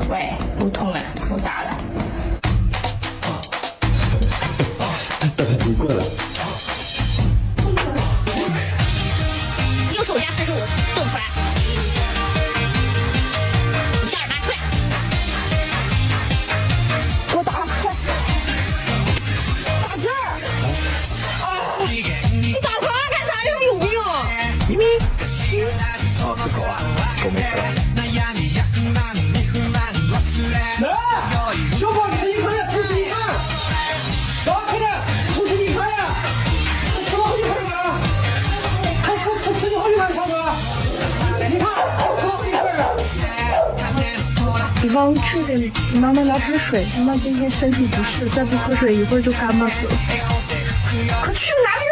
喂，不痛了，我打了。你过来。65加45，动不出来。下2班退。给我打了，快！打这儿！啊！你打他干啥呀？你有病啊！咪咪。哦，是狗啊，狗没事。来，小宝吃一块呀，吃一块。走，快点，不吃一块呀，吃好几块了。快吃好几块，小哥。你看，吃好几块了。比方去给妈妈拿盆水，妈妈今天身体不适，再不喝水一会儿就干巴死了。快去拿瓶